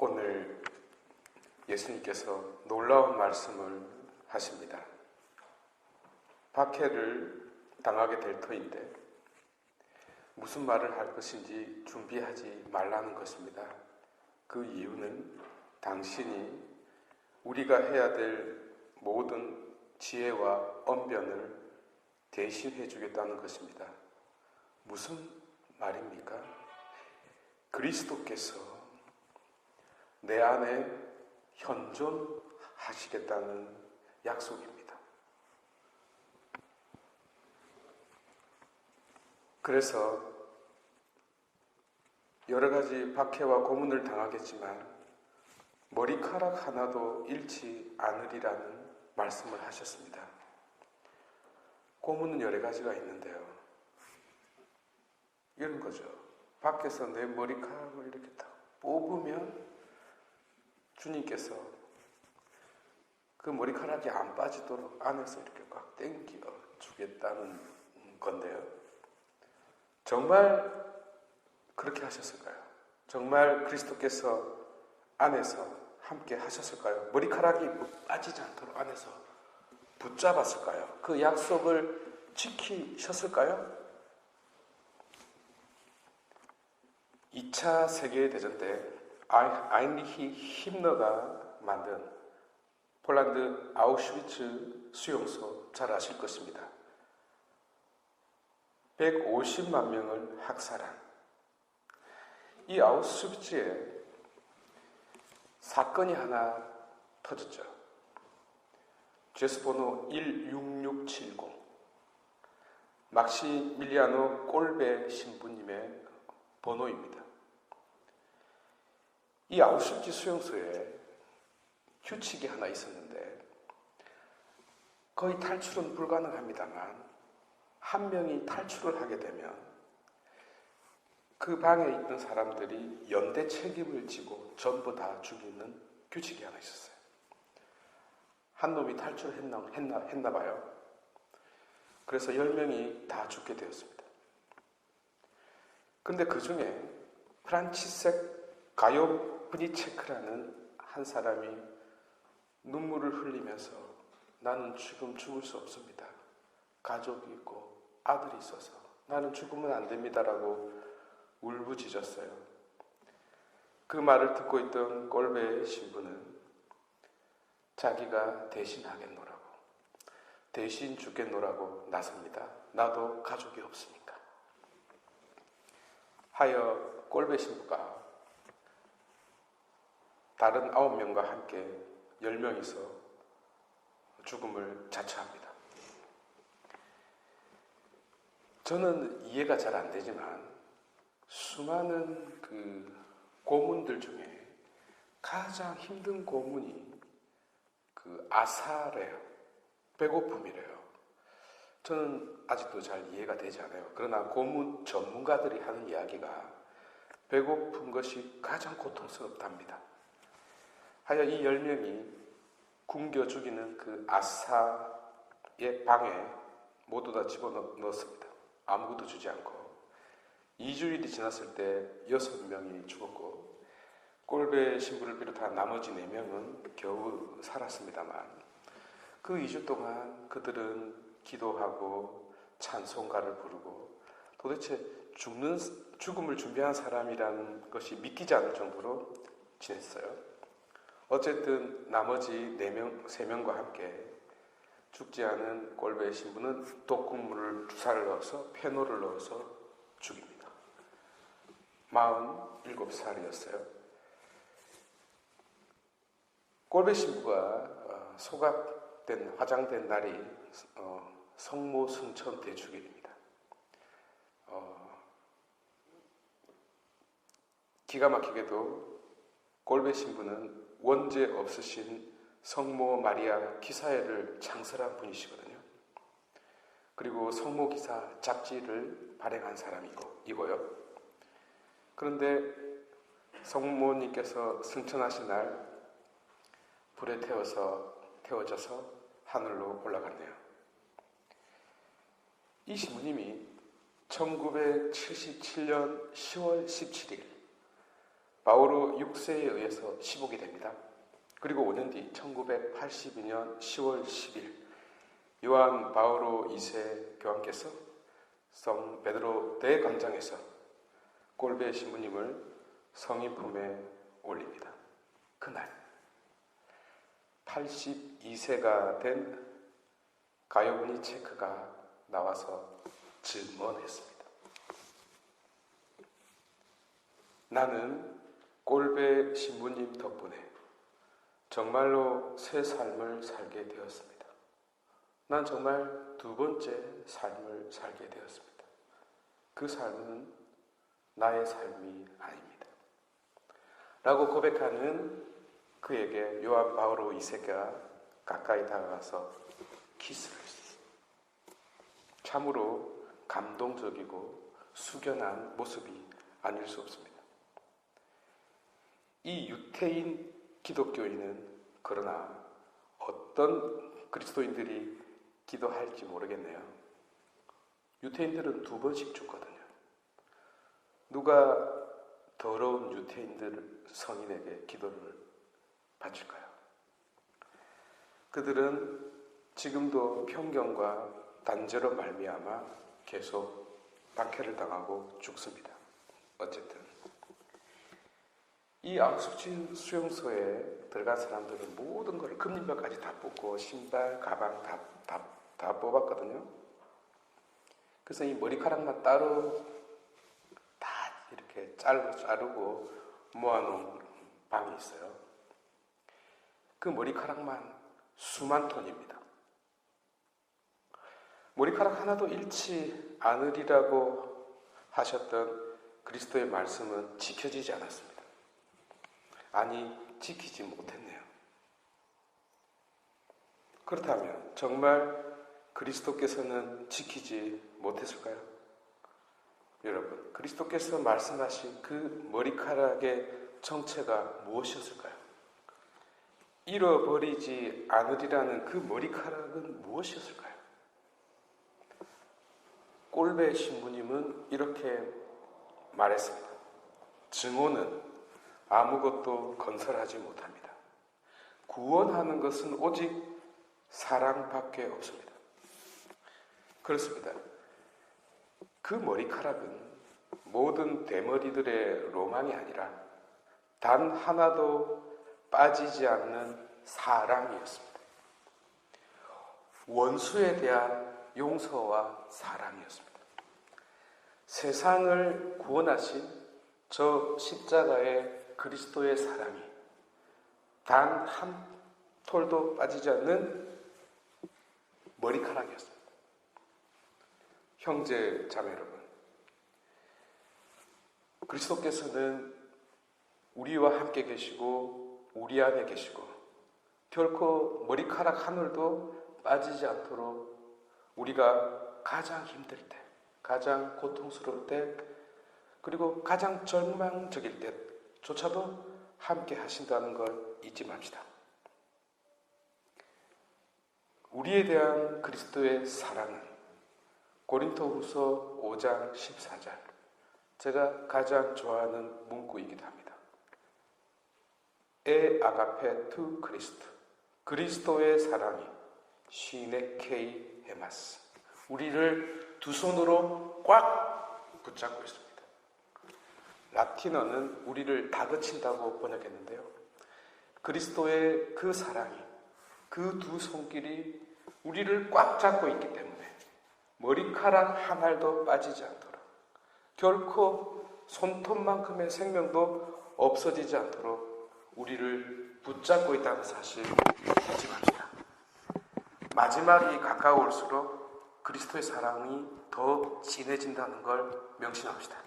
오늘 예수님께서 놀라운 말씀을 하십니다. 박해를 당하게 될 터인데 무슨 말을 할 것인지 준비하지 말라는 것입니다. 그 이유는 당신이 우리가 해야 될 모든 지혜와 언변을 대신해 주겠다는 것입니다. 무슨 말입니까? 그리스도께서 내 안에 현존하시겠다는 약속입니다. 그래서 여러 가지 박해와 고문을 당하겠지만 머리카락 하나도 잃지 않으리라는 말씀을 하셨습니다. 고문은 여러 가지가 있는데요. 이런 거죠. 밖에서 내 머리카락을 이렇게 딱 뽑으면 주님께서 그 머리카락이 안 빠지도록 안에서 이렇게 꽉 당겨 주겠다는 건데요. 정말 그렇게 하셨을까요? 정말 그리스도께서 안에서 함께 하셨을까요? 머리카락이 빠지지 않도록 안에서 붙잡았을까요? 그 약속을 지키셨을까요? 2차 세계대전 때 아인리히 힘너가 만든 폴란드 아우슈비츠 수용소 잘 아실 것입니다. 150만 명을 학살한 이 아우슈비츠에 사건이 하나 터졌죠. 죄수번호 16670 막시밀리아노 꼴베 신부님의 번호입니다. 이 아우슈비츠 수용소에 규칙이 하나 있었는데 거의 탈출은 불가능합니다만 한 명이 탈출을 하게 되면 그 방에 있던 사람들이 연대 책임을 지고 전부 다 죽이는 규칙이 하나 있었어요. 한 놈이 탈출했나 봐요. 그래서 10명이 다 죽게 되었습니다. 근데 그 중에 프란치색 가요브니체크라는 한 사람이 눈물을 흘리면서 나는 지금 죽을 수 없습니다. 가족이 있고 아들이 있어서 나는 죽으면 안 됩니다라고 울부짖었어요. 그 말을 듣고 있던 꼴베 신부는 자기가 대신하겠노라고, 대신 죽겠노라고 나섭니다. 나도 가족이 없으니까. 하여 꼴베 신부가 다른 9명과 함께 10명이서 죽음을 자처합니다. 저는 이해가 잘 안 되지만 수많은 그 고문들 중에 가장 힘든 고문이 그 아사래요. 배고픔이래요. 저는 아직도 잘 이해가 되지 않아요. 그러나 고문 전문가들이 하는 이야기가 배고픈 것이 가장 고통스럽답니다. 하여 이 10명이 굶겨 죽이는 그 아사의 방에 모두 다 집어넣었습니다. 아무것도 주지 않고 2주일이 지났을 때 6명이 죽었고 꼴베 신부를 비롯한 나머지 4명은 겨우 살았습니다만 그 2주 동안 그들은 기도하고 찬송가를 부르고 도대체 죽음을 준비한 사람이라는 것이 믿기지 않을 정도로 지냈어요. 어쨌든 나머지 3명과 함께 죽지 않은 꼴베 신부는 독극물을 주사를 넣어서 페놀을 넣어서 죽입니다. 47살이었어요. 꼴베 신부가 화장된 날이 성모 승천 대축일입니다. 기가 막히게도 꼴베 신부는 원죄 없으신 성모 마리아 기사회를 창설한 분이시거든요. 그리고 성모 기사 잡지를 발행한 사람이고요. 그런데 성모님께서 승천하신 날 불에 태워져서 하늘로 올라갔네요. 이 신부님이 1977년 10월 17일 바오로 6세에 의해서 시복이 됩니다. 그리고 5년 뒤 1982년 10월 10일 요한 바오로 2세 교황께서 성 베드로 대광장에서 꼴베 신부님을 성인 품에 올립니다. 그날 82세가 된 가요브니 체크가 나와서 증언했습니다. 나는 꼴베 신부님 덕분에 정말로 새 삶을 살게 되었습니다. 난 정말 두 번째 삶을 살게 되었습니다. 그 삶은 나의 삶이 아닙니다. 라고 고백하는 그에게 요한 바오로 2세가 가까이 다가가서 키스를 했어요. 참으로 감동적이고 숙연한 모습이 아닐 수 없습니다. 이 유태인 기독교인은 그러나 어떤 그리스도인들이 기도할지 모르겠네요. 유태인들은 2번씩 죽거든요. 누가 더러운 유태인들 성인에게 기도를 바칠까요? 그들은 지금도 편견과 단죄로 말미암아 계속 박해를 당하고 죽습니다. 어쨌든 이 앙숙진 수용소에 들어간 사람들은 모든 걸 금린발까지 다 뽑고 신발, 가방 다 뽑았거든요. 그래서 이 머리카락만 따로 다 이렇게 자르고 모아놓은 방이 있어요. 그 머리카락만 수만 톤입니다. 머리카락 하나도 잃지 않으리라고 하셨던 그리스도의 말씀은 지켜지지 않았습니다. 아니, 지키지 못했네요. 그렇다면 정말 그리스도께서는 지키지 못했을까요? 여러분, 그리스도께서 말씀하신 그 머리카락의 정체가 무엇이었을까요? 잃어버리지 않으리라는 그 머리카락은 무엇이었을까요? 꼴베 신부님은 이렇게 말했습니다. 증오는 아무것도 건설하지 못합니다. 구원하는 것은 오직 사랑밖에 없습니다. 그렇습니다. 그 머리카락은 모든 대머리들의 로망이 아니라 단 하나도 빠지지 않는 사랑이었습니다. 원수에 대한 용서와 사랑이었습니다. 세상을 구원하신 저 십자가의 그리스도의 사랑이 단 한 톨도 빠지지 않는 머리카락이었습니다. 형제 자매 여러분, 그리스도께서는 우리와 함께 계시고 우리 안에 계시고 결코 머리카락 한 올도 빠지지 않도록 우리가 가장 힘들 때, 가장 고통스러울 때, 그리고 가장 절망적일 때조차도 함께 하신다는 걸 잊지 맙시다. 우리에 대한 그리스도의 사랑은 고린토후서 5장 14절, 제가 가장 좋아하는 문구이기도 합니다. 에 아가페 투 그리스도, 그리스도의 사랑이 시네케이 헤마스, 우리를 두 손으로 꽉 붙잡고 있습니다. 라틴어는 우리를 다그친다고 번역했는데요. 그리스도의 그 사랑이, 그 두 손길이 우리를 꽉 잡고 있기 때문에 머리카락 한 알도 빠지지 않도록, 결코 손톱만큼의 생명도 없어지지 않도록 우리를 붙잡고 있다는 사실 잊지 맙시다. 마지막이 가까울수록 그리스도의 사랑이 더 진해진다는 걸 명심합시다.